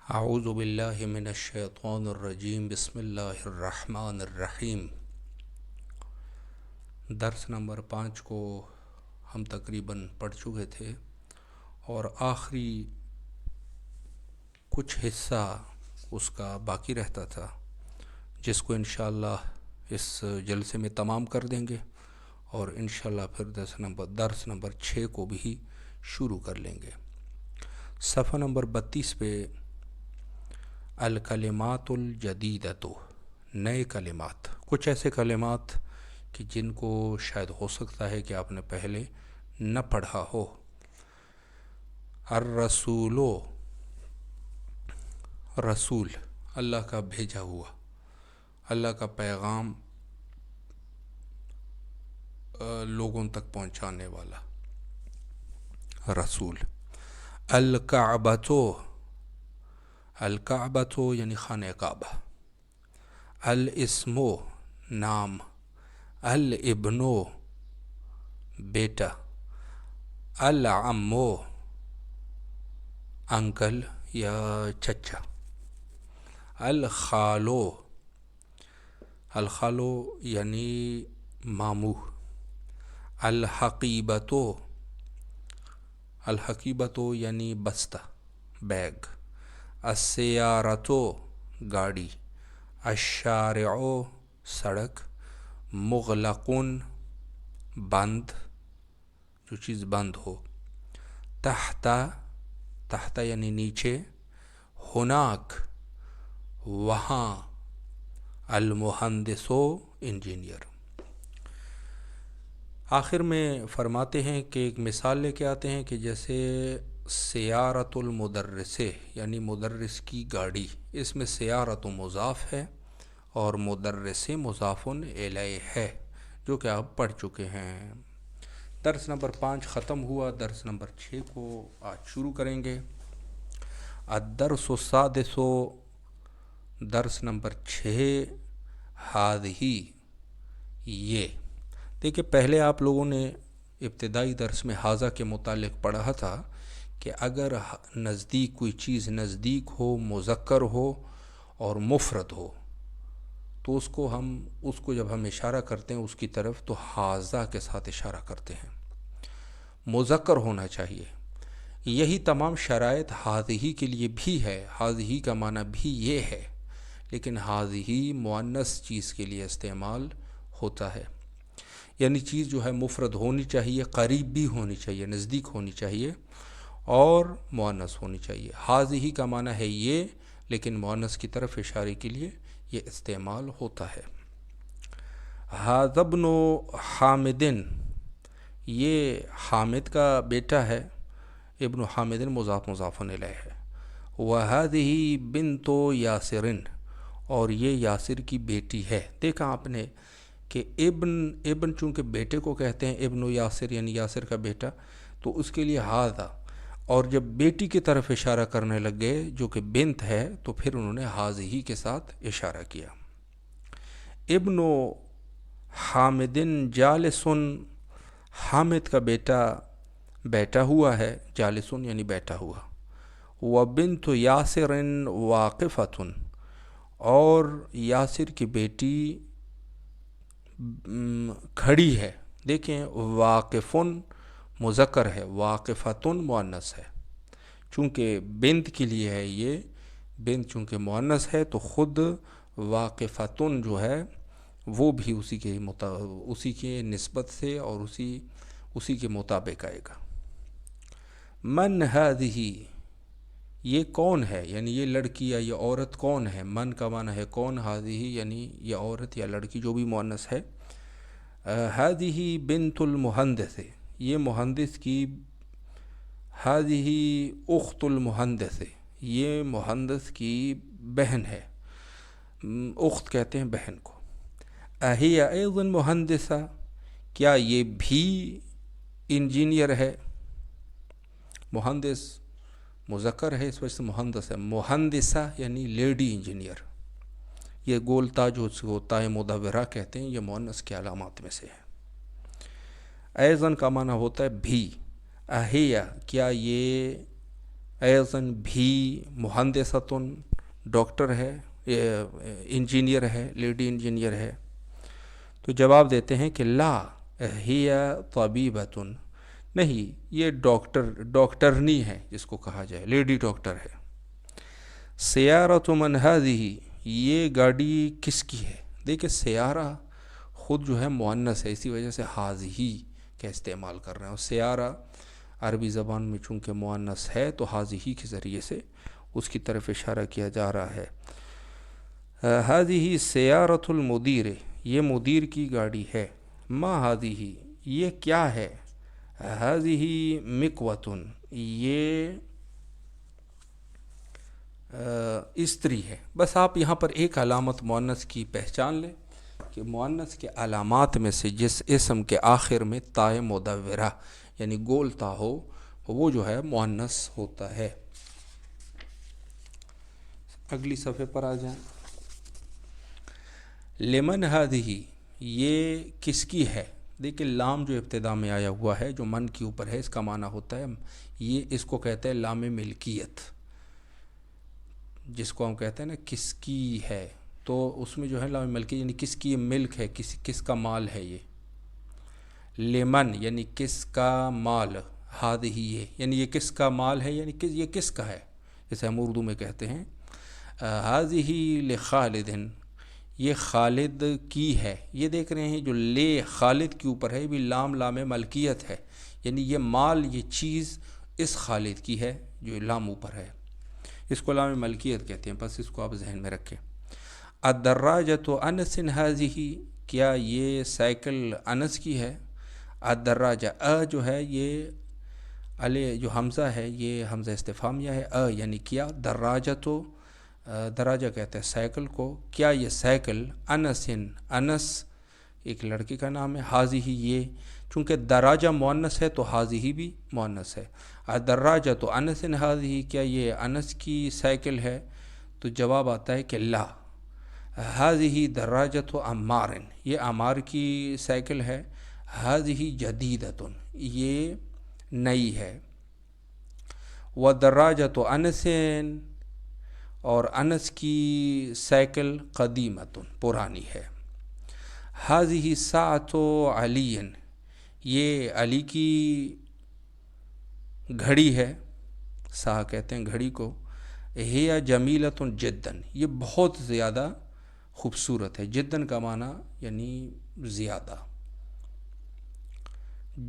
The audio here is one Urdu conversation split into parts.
اعوذ باللہ من الشیطان الرجیم بسم اللہ الرحمن الرحیم۔ درس نمبر 5 کو ہم تقریباً پڑھ چکے تھے اور آخری کچھ حصہ اس کا باقی رہتا تھا، جس کو انشاءاللہ اس جلسے میں تمام کر دیں گے اور انشاءاللہ پھر درس نمبر 6 کو بھی شروع کر لیں گے۔ صفحہ نمبر 32 پہ الکلمات الجدیدۃ، نئے کلمات، کچھ ایسے کلمات کہ جن کو شاید ہو سکتا ہے کہ آپ نے پہلے نہ پڑھا ہو۔ الرسول، رسول، اللہ کا بھیجا ہوا، اللہ کا پیغام لوگوں تک پہنچانے والا رسول۔ الکعبۃ، الکعبۃ یعنی خانہ کعبہ۔ الاسم، نام۔ الابن، بیٹا۔ العم، انکل یا چچا۔ الخالو، الخالو یعنی ماموں۔ الحقیبۃ، الحقیبۃ یعنی بستہ، بیگ۔ السیارۃ، گاڑی۔ الشارع، سڑک۔ مغلق، بند، جو چیز بند ہو۔ تحت، تحت یعنی نیچے۔ ہناک، وہاں۔ Al Muhandis, engineer. آخر میں فرماتے ہیں کہ ایک مثال لے کے آتے ہیں کہ جیسے سیارۃ المدرس یعنی مدرس کی گاڑی، اس میں سیارۃ مضاف ہے اور مدرس مضاف الیہ ہے، جو کہ آپ پڑھ چکے ہیں۔ درس نمبر 5 ختم ہوا، درس نمبر 6 کو آج شروع کریں گے۔ الدرس السادس، درس نمبر 6، ہذہ، یہ۔ دیکھیں پہلے آپ لوگوں نے ابتدائی درس میں ھذا کے متعلق پڑھا تھا کہ اگر نزدیک کوئی چیز نزدیک ہو، مذکر ہو اور مفرد ہو تو اس کو جب ہم اشارہ کرتے ہیں اس کی طرف تو ھذا کے ساتھ اشارہ کرتے ہیں۔ مذکر ہونا چاہیے۔ یہی تمام شرائط ھذہ کے لیے بھی ہے، ھذہ کا معنی بھی یہ ہے، لیکن ھذہ مؤنث چیز کے لیے استعمال ہوتا ہے، یعنی چیز جو ہے مفرد ہونی چاہیے، قریب بھی ہونی چاہیے، نزدیک ہونی چاہیے اور مؤنث ہونی چاہیے۔ ھذہ کا معنی ہے یہ، لیکن مؤنث کی طرف اشارے کے لیے یہ استعمال ہوتا ہے۔ ھذا ابن حامد، یہ حامد کا بیٹا ہے۔ ابن حامد مضاف الیہ ہے۔ وھذہ بنت یاسر، اور یہ یاسر کی بیٹی ہے۔ دیکھا آپ نے کہ ابن چونکہ بیٹے کو کہتے ہیں، ابن یاسر یعنی یاسر کا بیٹا، تو اس کے لیے ھذا، اور جب بیٹی کی طرف اشارہ کرنے لگ گئے جو کہ بنت ہے تو پھر انہوں نے ھذہ کے ساتھ اشارہ کیا۔ ابن حامد جالس، حامد کا بیٹا بیٹھا ہوا ہے، جالس یعنی بیٹھا ہوا۔ وبنت یاسر واقفۃ، اور یاسر کی بیٹی کھڑی ہے۔ دیکھیں واقف مذکر ہے، واقفۃ مؤنث ہے، چونکہ بنت کے لیے ہے یہ، بنت چونکہ مؤنث ہے تو خود واقفۃ جو ہے وہ بھی اسی کے نسبت سے اور اسی کے مطابق آئے گا۔ من ھذہ، یہ کون ہے، یعنی یہ لڑکی یا یہ عورت کون ہے۔ من کا معنی ہے کون، ھذہ یعنی یہ عورت یا لڑکی جو بھی مؤنث ہے۔ ھذہ بنت المہندس، یہ مہندس کی، ھذہ اخت المہندس، یہ مہندس کی بہن ہے۔ اخت کہتے ہیں بہن کو۔ اہی ایضا مہندسہ، کیا یہ بھی انجینئر ہے۔ مہندس مذکر ہے اس وجہ سے مہندس ہے۔ مہندسہ یعنی لیڈی انجینئر، یہ گول تاج کو تائے مدورہ کہتے ہیں، یہ مؤنث کے علامات میں سے ہے۔ ایضاً کا معنی ہوتا ہے بھی۔ اہیہ، کیا یہ ایضاً بھی مہندستن ڈاکٹر ہے، انجینئر ہے، لیڈی انجینئر ہے. تو جواب دیتے ہیں کہ لا ہی طبیبۃ، نہیں یہ ڈاکٹرنی ہے جس کو کہا جائے، لیڈی ڈاکٹر ہے. سیارۃ من ہذہ، یہ گاڑی کس کی ہے؟ دیکھیں سیارہ خود جو ہے مؤنث ہے، اسی وجہ سے ہذہ کا استعمال کر رہے ہیں، اور سیارہ عربی زبان میں چونکہ مؤنث ہے تو ہذہ کے ذریعے سے اس کی طرف اشارہ کیا جا رہا ہے. ہذہ سیارۃ المدیر، یہ مدیر کی گاڑی ہے. ما ہذہ، یہ کیا ہے؟ ہذہ مکوۃ، یہ استری ہے. بس آپ یہاں پر ایک علامت مؤنث کی پہچان لیں کہ مؤنث کے علامات میں سے جس اسم کے آخر میں تائے مدورہ یعنی گول تا ہو وہ جو ہے مؤنث ہوتا ہے. اگلی صفحے پر آ جائیں. لمن ہذہ، یہ کس کی ہے؟ دیکھیں لام جو ابتدا میں آیا ہوا ہے جو من کے اوپر ہے، اس کا معنی ہوتا ہے، یہ اس کو کہتے ہیں لام ملکیت، جس کو ہم کہتے ہیں نا کس کی ہے، تو اس میں جو ہے لام ملکیت یعنی کس کی ملک ہے، کس کا مال ہے یہ. لمن یعنی کس کا مال، ہذہ یہ یعنی یہ کس کا مال ہے، یعنی یہ کس کا ہے، جیسے ہم اردو میں کہتے ہیں ہذہ لخالد، یہ خالد کی ہے. یہ دیکھ رہے ہیں جو لے خالد کے اوپر ہے، بھی لام ملکیت ہے، یعنی یہ مال، یہ چیز اس خالد کی ہے جو لام اوپر ہے، اس کو لام ملکیت کہتے ہیں. بس اس کو آپ ذہن میں رکھیں. الدراجۃ انس ہذہ، کیا یہ سائیکل انس کی ہے؟ الدراجہ جو ہے یہ علی جو حمزہ ہے یہ حمزہ استفہامیہ ہے، یعنی کیا. دراجہ تو دراجہ کہتے ہیں سائیکل کو. کیا یہ سائیکل انس ایک لڑکے کا نام ہے، ہذہ یہ چونکہ دراجہ مؤنث ہے تو ہذہ بھی مؤنث ہے. الدراجہ تو انس ہذہ، کیا یہ انس کی سائیکل ہے؟ تو جواب آتا ہے کہ لا. ہذہ دراجۃ عمار، یہ عمار کی سائیکل ہے. ہذہ جدیدۃ، یہ نئی ہے. ودراجۃ انس، اور انس کی سائیکل قدیمۃ، پرانی ہے. ہذہ ساعۃ علی، یہ علی کی گھڑی ہے، ساعہ کہتے ہیں گھڑی کو. ہی جمیلۃ جدا، یہ بہت زیادہ خوبصورت ہے. جدن کا معنی یعنی زیادہ،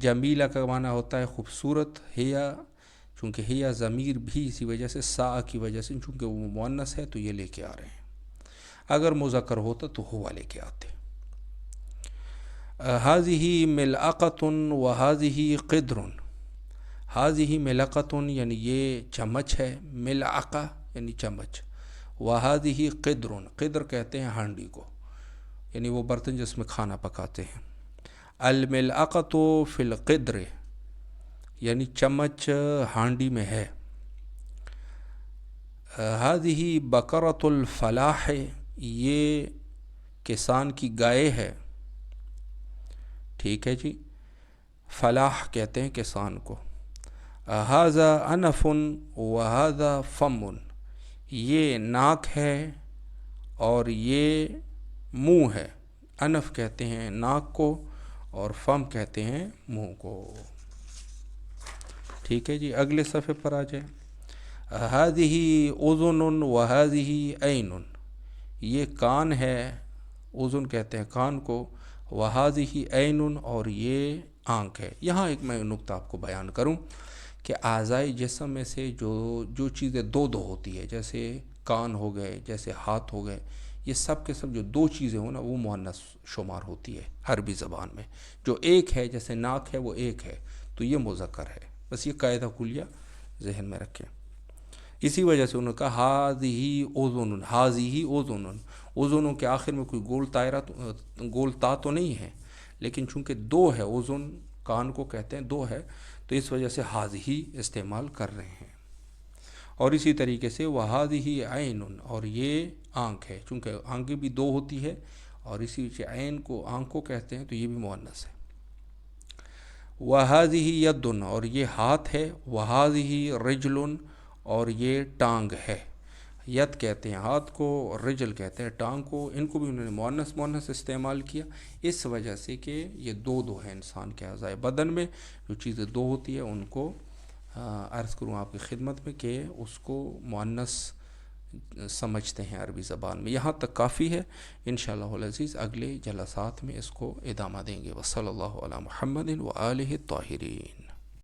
جمیلہ کا معنی ہوتا ہے خوبصورت. ہیا چونکہ ہیا ضمیر بھی اسی وجہ سے سا کی وجہ سے چونکہ وہ مؤنث ہے تو یہ لے کے آ رہے ہیں، اگر مذکر ہوتا تو ہوا لے کے آتے. ہذہ ملعقۃ وہذہ قدر، ہذہ ملعقۃ یعنی یہ چمچ ہے، ملعقہ یعنی چمچ. وہذہ قدر، قدر کہتے ہیں ہانڈی کو، یعنی وہ برتن جس میں کھانا پکاتے ہیں. الملعقۃ فی القدر، یعنی چمچ ہانڈی میں ہے. ہذہ بقرۃ الفلاح، یہ کسان کی گائے ہے. ٹھیک ہے جی، فلاح کہتے ہیں کسان کو. ھذا انف وھذا فم، یہ ناک ہے اور یہ منہ ہے. انف کہتے ہیں ناک کو اور فم کہتے ہیں منہ کو. ٹھیک ہے جی، اگلے صفحے پر آ جائیں. ہذہ اذن وھذہ عین، یہ کان ہے، اذن کہتے ہیں کان کو، وھذہ عین اور یہ آنکھ ہے. یہاں ایک میں نقطہ آپ کو بیان کروں کہ اعضائے جسم میں سے جو چیزیں دو ہوتی ہے، جیسے کان ہو گئے، جیسے ہاتھ ہو گئے، یہ سب کے سب جو دو چیزیں ہوں نا وہ مؤنث شمار ہوتی ہے عربی زبان میں. جو ایک ہے جیسے ناک ہے وہ ایک ہے تو یہ مذکر ہے. بس یہ قاعدہ کلیہ ذہن میں رکھیں. اسی وجہ سے انہوں نے کہا ہذہ اذن، ہذہ اذن. اذنوں کے آخر میں کوئی گول تا تو نہیں ہے، لیکن چونکہ دو ہے، اذن کان کو کہتے ہیں دو ہے، تو اس وجہ سے ہذہ استعمال کر رہے ہیں. اور اسی طریقے سے وھذہ عین، اور یہ آنکھ ہے، چونکہ آنکھیں بھی دو ہوتی ہے اور اسی وجہ سے عین کو آنکھ کو کہتے ہیں تو یہ بھی مؤنث ہے. وھذہ ید، اور یہ ہاتھ ہے. وھذہ رجل، اور یہ ٹانگ ہے. ید کہتے ہیں ہاتھ کو اور رجل کہتے ہیں ٹانگ کو. ان کو بھی انہوں نے مؤنث استعمال کیا اس وجہ سے کہ یہ دو ہیں انسان کے اعضائے بدن میں. جو چیزیں دو ہوتی ہے ان کو عرض کروں آپ کی خدمت میں کہ اس کو مؤنث سمجھتے ہیں عربی زبان میں. یہاں تک کافی ہے. انشاءاللہ العزیز اگلے جلسات میں اس کو ادامہ دیں گے. وصلی اللہ علی محمد و آلہ الطاہرین.